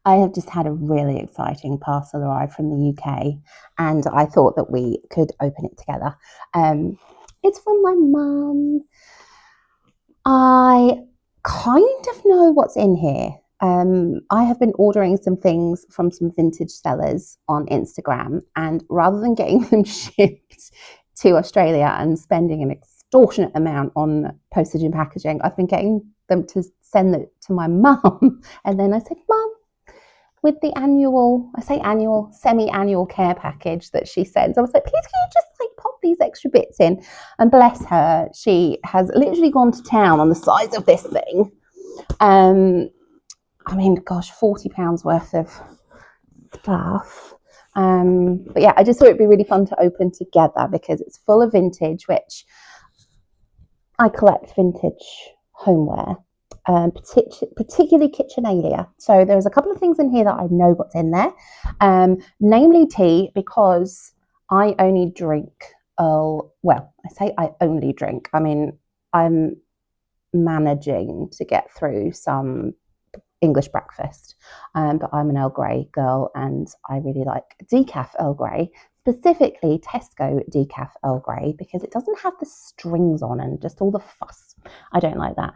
I have just had a really exciting parcel arrive from the UK, and I thought that we could open it together. It's from my mum. I kind of know what's in here. I have been ordering some things from some vintage sellers on Instagram, and rather than getting them shipped to Australia and spending an extortionate amount on postage and packaging, I've been getting them to send it to my mum. And then I said, Mum, with the annual, I say annual, semi-annual care package that she sends, I was like, please can you just like pop these extra bits in? And bless her, she has literally gone to town on the size of this thing. I mean, gosh, £40 worth of stuff. But yeah, I just thought it'd be really fun to open together because it's full of vintage, which I collect vintage homeware. Particularly KitchenAlia. So there's a couple of things in here that I know what's in there, namely tea, because I only drink well, I say I only drink. I mean, I'm managing to get through some English breakfast, but I'm an Earl Grey girl and I really like decaf Earl Grey, specifically Tesco decaf Earl Grey, because it doesn't have the strings on and just all the fuss. I don't like that.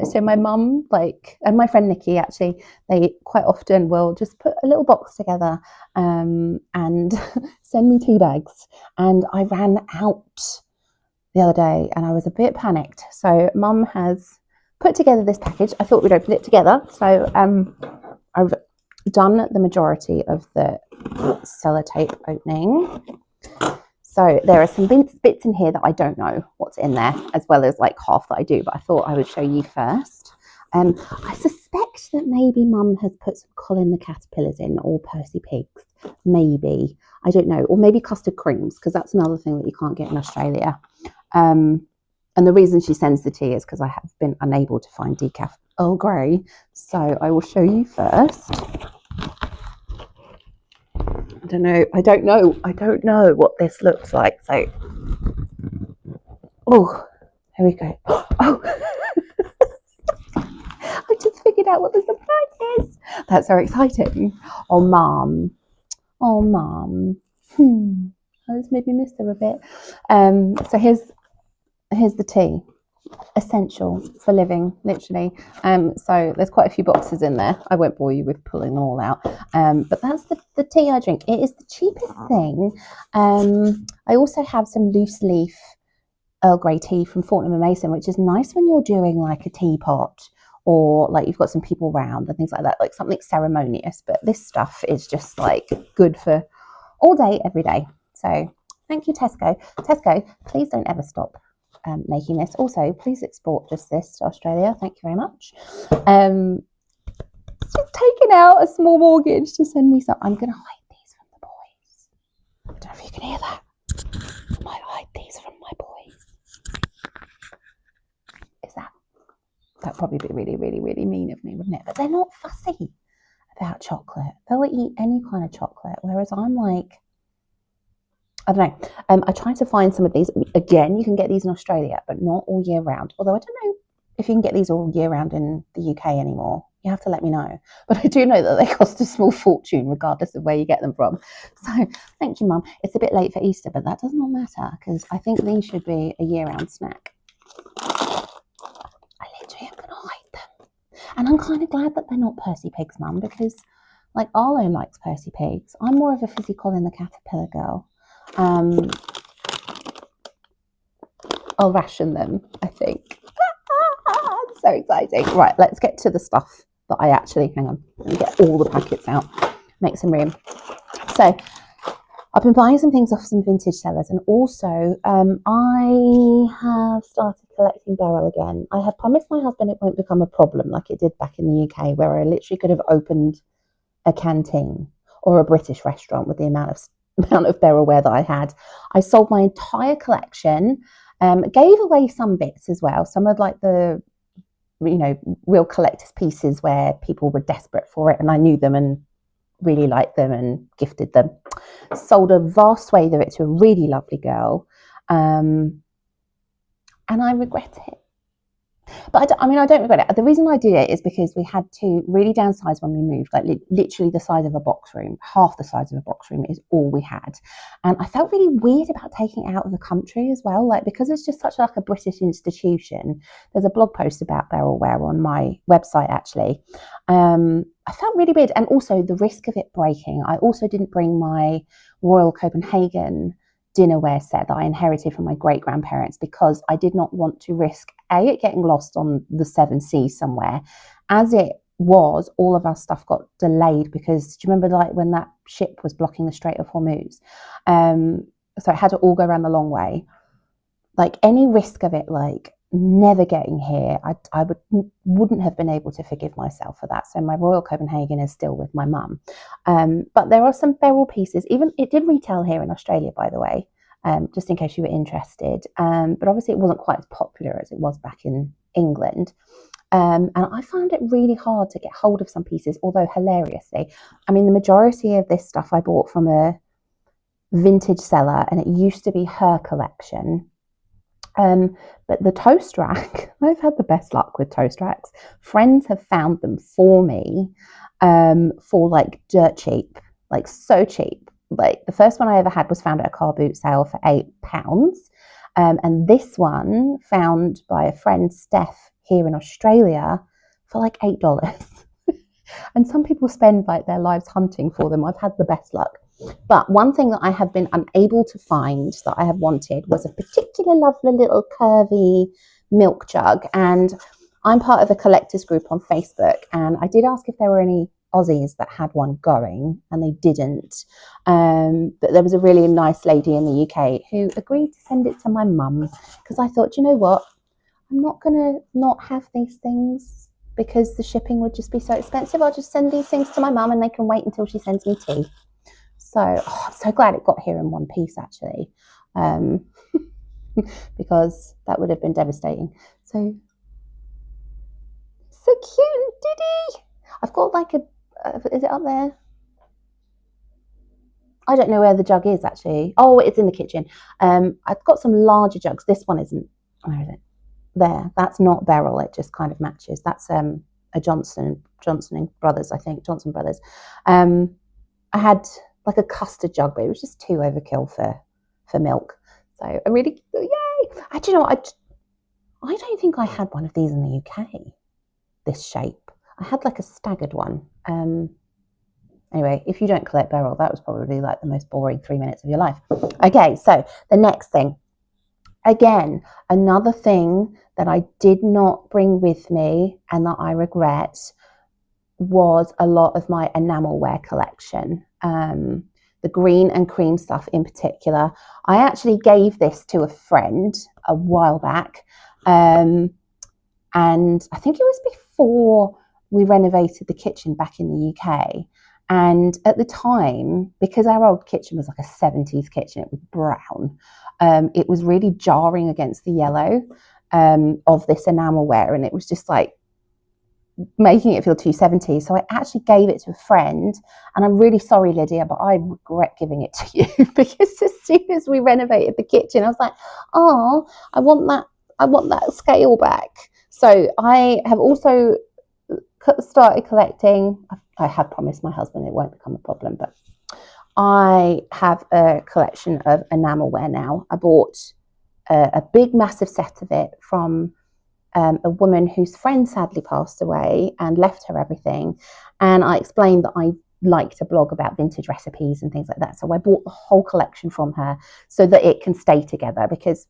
So my mum, and my friend Nikki, actually, they quite often will just put a little box together and send me tea bags. And I ran out the other day and I was a bit panicked. So mum has put together this package. I thought we'd open it together. So I've done the majority of the sellotape opening. So there are some bits in here that I don't know what's in there, as well as like half that I do, but I thought I would show you first. I suspect that maybe mum has put some Colin the Caterpillars in, or Percy Pigs, maybe. I don't know. Or maybe custard creams, because that's another thing that you can't get in Australia. And the reason she sends the tea is because I have been unable to find decaf Earl Grey. So I will show you first. I don't know what this looks like. So, oh, here we go. Oh, I just figured out what the surprise is. That's so exciting. Oh, Mum. Oh, Mum. That's made me miss her a bit. So here's the tea. Essential for living, literally. So there's quite a few boxes in there. I won't bore you with pulling them all out. But that's the tea I drink. It is the cheapest thing. I also have some loose leaf Earl Grey tea from Fortnum & Mason, which is nice when you're doing like a teapot, or like you've got some people round and things like that, like something ceremonious. But this stuff is just like good for all day, every day. So thank you, Tesco. Tesco, please don't ever stop making this. Also, please export just this to Australia. Thank you very much. She's taken out a small mortgage to send me some. I'm going to hide these from the boys. I don't know if you can hear that. I might hide these from my boys. That'd probably be really, really, really mean of me, wouldn't it? But they're not fussy about chocolate. They'll eat any kind of chocolate, whereas I'm like, I don't know. I tried to find some of these. Again, you can get these in Australia, but not all year round. Although I don't know if you can get these all year round in the UK anymore. You have to let me know. But I do know that they cost a small fortune, regardless of where you get them from. So thank you, Mum. It's a bit late for Easter, but that does not matter, because I think these should be a year-round snack. I literally am going to hide them. And I'm kind of glad that they're not Percy Pigs, Mum, because like Arlo likes Percy Pigs. I'm more of a Fizzy Colin the Caterpillar girl. I'll ration them, I think. So exciting. Right, let's get to the stuff that I actually, hang on, let me get all the packets out, make some room. So I've been buying some things off some vintage sellers, and also I have started collecting barrel again. I have promised my husband it won't become a problem like it did back in the UK, where I literally could have opened a canteen or a British restaurant with the amount of barrelware that I had. I sold my entire collection, gave away some bits as well. Some of like the, real collector's pieces where people were desperate for it and I knew them and really liked them and gifted them. Sold a vast swathe of it to a really lovely girl. And I regret it. But I don't regret it. The reason I did it is because we had to really downsize when we moved, like literally the size of a box room. Half the size of a box room is all we had. And I felt really weird about taking it out of the country as well. Like, because it's just such like a British institution, there's a blog post about barrelware on my website, actually. I felt really weird. And also the risk of it breaking. I also didn't bring my Royal Copenhagen dinnerware set that I inherited from my great-grandparents because I did not want to risk it getting lost on the seven seas somewhere. As it was, all of our stuff got delayed because, do you remember like when that ship was blocking the Strait of Hormuz? So it had to all go around the long way. Like, any risk of it like never getting here, I wouldn't have been able to forgive myself for that. So my Royal Copenhagen is still with my mum. But there are some barrel pieces. Even it did retail here in Australia, by the way, just in case you were interested. But obviously it wasn't quite as popular as it was back in England. And I found it really hard to get hold of some pieces, although hilariously, I mean, the majority of this stuff I bought from a vintage seller, and it used to be her collection. But the toast rack, I've had the best luck with toast racks. Friends have found them for me for like dirt cheap, like so cheap. Like the first one I ever had was found at a car boot sale for £8. And this one found by a friend, Steph, here in Australia for like $8. And some people spend like their lives hunting for them. I've had the best luck. But one thing that I have been unable to find that I have wanted was a particular lovely little curvy milk jug. And I'm part of a collectors group on Facebook. And I did ask if there were any Aussies that had one going, and they didn't. But there was a really nice lady in the UK who agreed to send it to my mum, because I thought, you know what? I'm not going to not have these things because the shipping would just be so expensive. I'll just send these things to my mum and they can wait until she sends me tea. So I'm so glad it got here in one piece, actually, because that would have been devastating. So cute, Diddy. I've got like is it up there? I don't know where the jug is, actually. Oh, it's in the kitchen. I've got some larger jugs. This one isn't. Where is it? There. That's not beryl. It just kind of matches. That's a Johnson and Brothers, I think. Johnson Brothers. I had like a custard jug, but it was just too overkill for milk. So I really, yay! Do you know what? I don't think I had one of these in the UK, this shape. I had like a staggered one. Anyway, if you don't collect beryl, that was probably like the most boring 3 minutes of your life. Okay, so the next thing. Again, another thing that I did not bring with me and that I regret was a lot of my enamelware collection. The green and cream stuff in particular. I actually gave this to a friend a while back, and I think it was before we renovated the kitchen back in the UK. And at the time, because our old kitchen was like a 70s kitchen, it was brown, it was really jarring against the yellow of this enamelware, and it was just like making it feel too 70s. So I actually gave it to a friend, and I'm really sorry, Lydia, but I regret giving it to you because as soon as we renovated the kitchen, I was like, oh, I want that scale back. So I have also started collecting. I have promised my husband it won't become a problem, but I have a collection of enamelware now. I bought a big massive set of it from a woman whose friend sadly passed away and left her everything. And I explained that I like to blog about vintage recipes and things like that. So I bought the whole collection from her so that it can stay together, because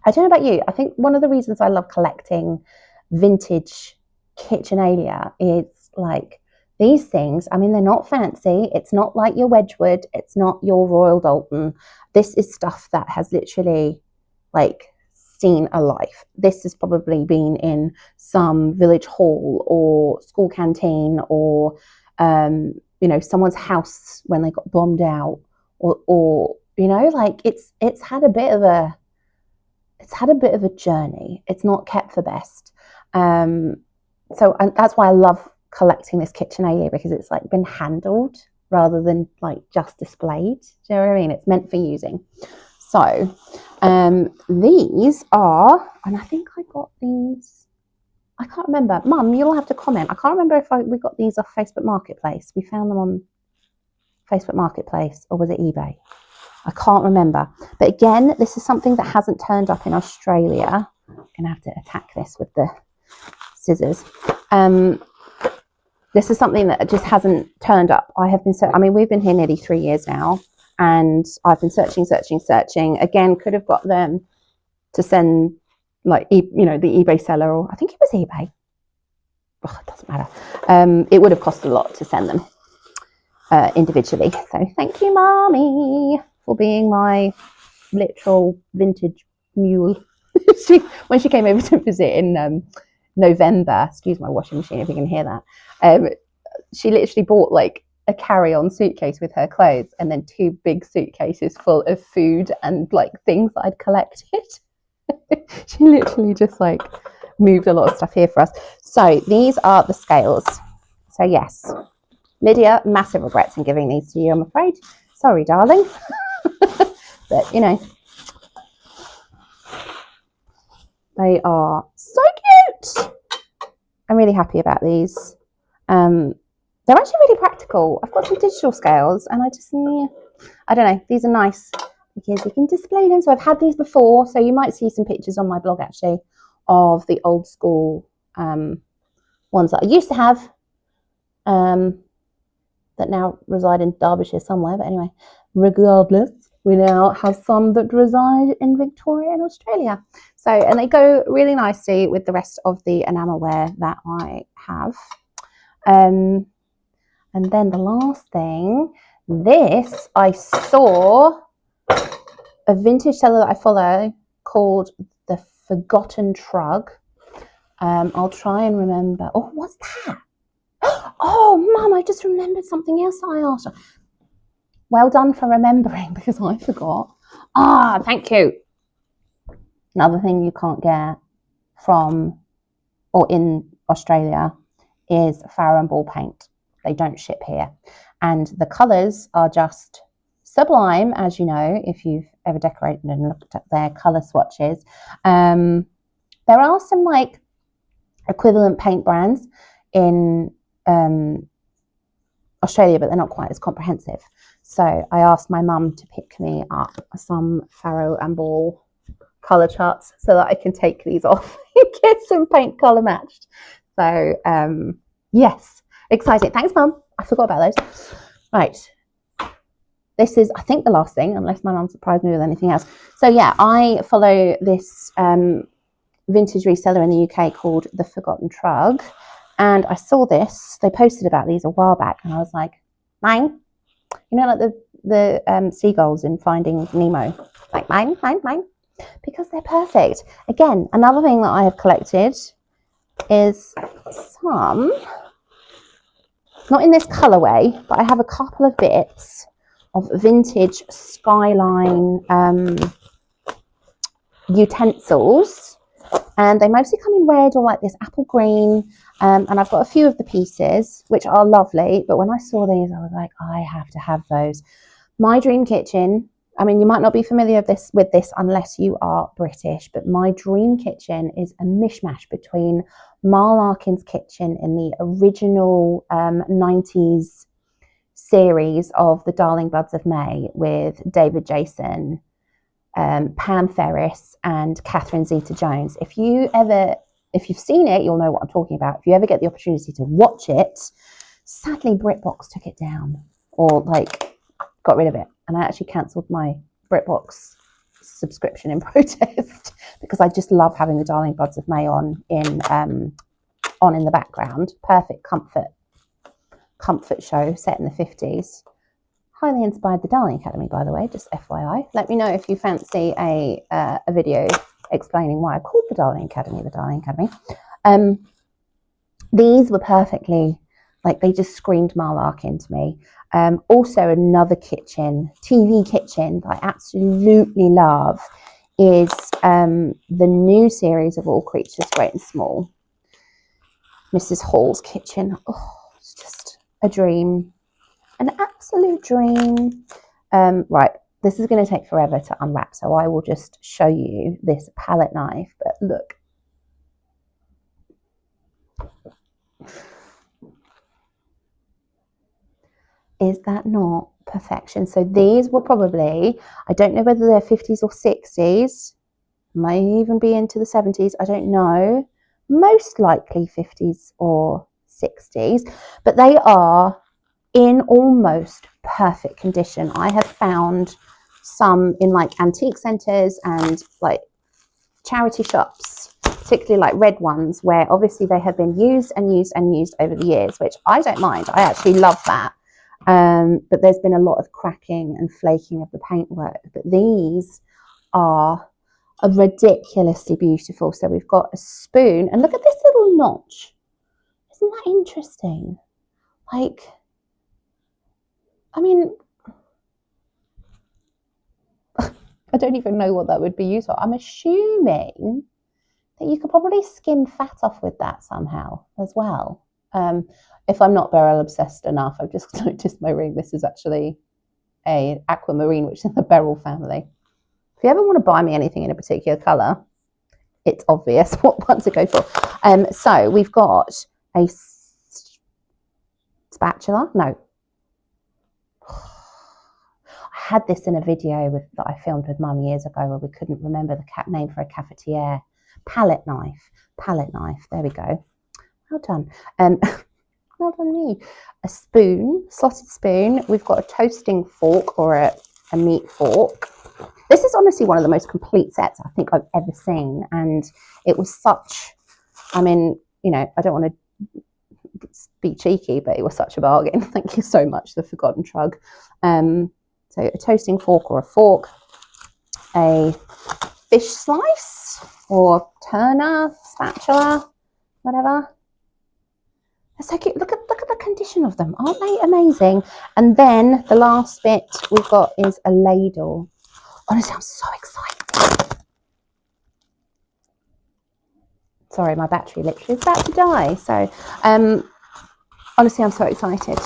I don't know about you, I think one of the reasons I love collecting vintage kitchenalia is like these things. I mean, they're not fancy. It's not like your Wedgwood. It's not your Royal Doulton. This is stuff that has literally like seen a life. This has probably been in some village hall or school canteen or someone's house when they got bombed out, or like it's had a bit of a journey. It's not kept for best. So that's why I love collecting this kitchenalia, because it's like been handled rather than like just displayed. Do you know what I mean? It's meant for using. So these are, and I think I got these, I can't remember. Mum, you'll have to comment. I can't remember if we got these off Facebook Marketplace. We found them on Facebook Marketplace, or was it eBay? I can't remember. But again, this is something that hasn't turned up in Australia. I'm going to have to attack this with the scissors. This is something that just hasn't turned up. We've been here nearly 3 years now, and I've been searching. Again, could have got them to send, like, the eBay seller, or I think it was eBay. Oh, it doesn't matter. It would have cost a lot to send them individually. So thank you, Mommy, for being my literal vintage mule. When she came over to visit in November, excuse my washing machine if you can hear that, she literally bought like a carry-on suitcase with her clothes, and then 2 big suitcases full of food and like things that I'd collected. She literally just like moved a lot of stuff here for us. So these are the scales. So yes, Lydia, massive regrets in giving these to you, I'm afraid. Sorry, darling. But they are so cute. I'm really happy about these. They're actually really practical. I've got some digital scales, and I don't know, these are nice because you can display them. So I've had these before, so you might see some pictures on my blog actually of the old school ones that I used to have, that now reside in Derbyshire somewhere. But anyway, regardless, we now have some that reside in Victoria and Australia. So, and they go really nicely with the rest of the enamelware that I have. And then the last thing, this, I saw a vintage seller that I follow called The Forgotten Trug. I'll try and remember. Oh, what's that? Oh, Mum, I just remembered something else that I asked her. Well done for remembering, because I forgot. Thank you. Another thing you can't get from or in Australia is Farrow and Ball paint. They don't ship here. And the colours are just sublime, as you know, if you've ever decorated and looked at their colour swatches. There are some like equivalent paint brands in Australia, but they're not quite as comprehensive. So I asked my mum to pick me up some Farrow and Ball colour charts so that I can take these off and get some paint colour matched. So yes, exciting. Thanks, Mum. I forgot about those. Right. This is, I think, the last thing, unless my mum surprised me with anything else. So yeah, I follow this vintage reseller in the UK called The Forgotten Trug. And I saw this, they posted about these a while back, and I was like, mine? You know, like the seagulls in Finding Nemo. Like, mine, because they're perfect. Again, another thing that I have collected is some, not in this colourway, but I have a couple of bits of vintage Skyline utensils, and they mostly come in red or like this apple green, and I've got a few of the pieces which are lovely, but when I saw these I was like, I have to have those. My dream kitchen, I mean, you might not be familiar with this unless you are British, but my dream kitchen is a mishmash between Marl Arkin's kitchen in the original 90s series of The Darling Buds of May with David Jason, Pam Ferris and Catherine Zeta-Jones. If you've seen it, you'll know what I'm talking about. If you ever get the opportunity to watch it, sadly BritBox took it down, or like got rid of it, and I actually cancelled my BritBox subscription in protest because I just love having The Darling Buds of May on in the background. Perfect comfort show set in the 50s. Highly inspired The Darling Academy, by the way, just FYI. Let me know if you fancy a video explaining why I called The Darling Academy The Darling Academy. These were perfectly, like, they just screamed Marl Arkin to me. Also, another TV kitchen that I absolutely love is the new series of All Creatures Great and Small. Mrs. Hall's kitchen. Oh, it's just a dream. An absolute dream. Right, this is going to take forever to unwrap, so I will just show you this palette knife. But look. Is that not perfection? So these were probably, I don't know whether they're 50s or 60s, may even be into the 70s, I don't know. Most likely 50s or 60s, but they are in almost perfect condition. I have found some in like antique centres and like charity shops, particularly like red ones, where obviously they have been used and used and used over the years, which I don't mind. I actually love that. But there's been a lot of cracking and flaking of the paintwork. But these are ridiculously beautiful. So we've got a spoon, and look at this little notch. Isn't that interesting? Like, I mean, I don't even know what that would be used for. I'm assuming that you could probably skim fat off with that somehow as well. If I'm not beryl obsessed enough, I've just noticed my ring. This is actually a aquamarine, which is in the beryl family. If you ever want to buy me anything in a particular colour, it's obvious what one to go for. So we've got a spatula. No. I had this in a video that I filmed with Mum years ago where we couldn't remember the name for a cafetiere. Palette knife. Palette knife. There we go. Well done. Well done me. A spoon, slotted spoon. We've got a toasting fork or a meat fork. This is honestly one of the most complete sets I think I've ever seen. And it was such, I mean, you know, I don't want to be cheeky, but it was such a bargain. Thank you so much, the Forgotten Trug. So a toasting fork or a fork, a fish slice or turner, spatula, whatever. That's so cute. Look at the condition of them. Aren't they amazing? And then the last bit we've got is a ladle. Honestly, I'm so excited. Sorry, my battery literally is about to die. So honestly, I'm so excited.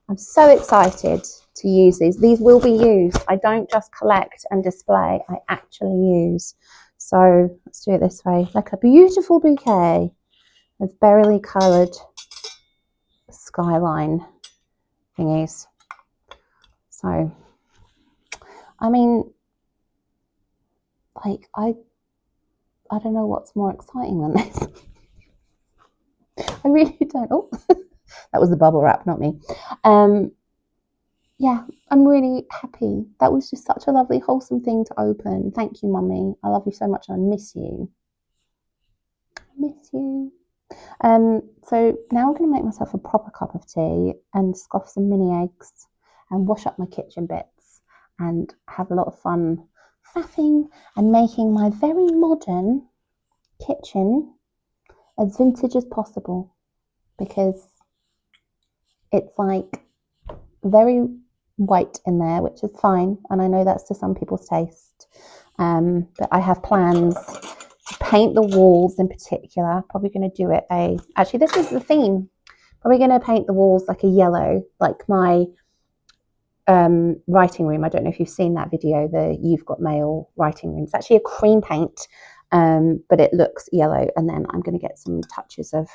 I'm so excited to use these. These will be used. I don't just collect and display. I actually use. So let's do it this way. Like a beautiful bouquet of berry coloured skyline thingies. So, I mean, like, I don't know what's more exciting than this. I really don't. Oh, that was the bubble wrap, not me. Yeah, I'm really happy. That was just such a lovely, wholesome thing to open. Thank you, Mummy. I love you so much. I miss you. I miss you. So now I'm going to make myself a proper cup of tea and scoff some mini eggs and wash up my kitchen bits and have a lot of fun faffing and making my very modern kitchen as vintage as possible, because it's like very white in there, which is fine, and I know that's to some people's taste, but I have plans to paint the walls in particular. Probably going to do it actually this is the theme, probably going to paint the walls like a yellow, like my writing room. I don't know if you've seen that video, the You've Got Mail writing room. It's actually a cream paint, but it looks yellow, and then I'm going to get some touches of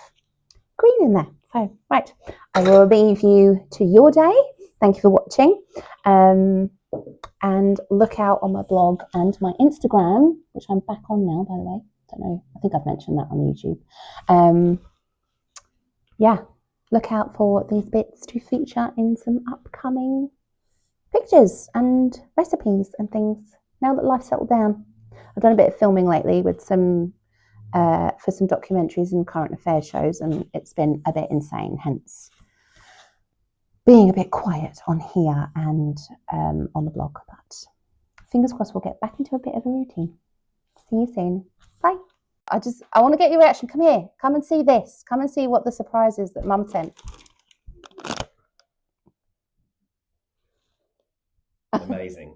green in there. So right, I will leave you to your day. Thank you for watching, and look out on my blog and my Instagram, which I'm back on now, by the way. Don't know, I think I've mentioned that on YouTube. Yeah, look out for these bits to feature in some upcoming pictures and recipes and things now that life's settled down. I've done a bit of filming lately with some for some documentaries and current affairs shows, and it's been a bit insane, hence being a bit quiet on here and on the blog. But fingers crossed we'll get back into a bit of a routine. See you soon. Bye. I want to get your reaction. Come here. Come and see this. Come and see what the surprise is that Mum sent. Amazing.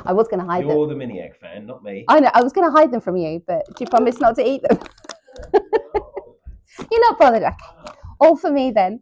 I was going to hide them. You're the mini egg fan, not me. I know. I was going to hide them from you, but do you promise not to eat them? You're not bothered. Okay. All for me then.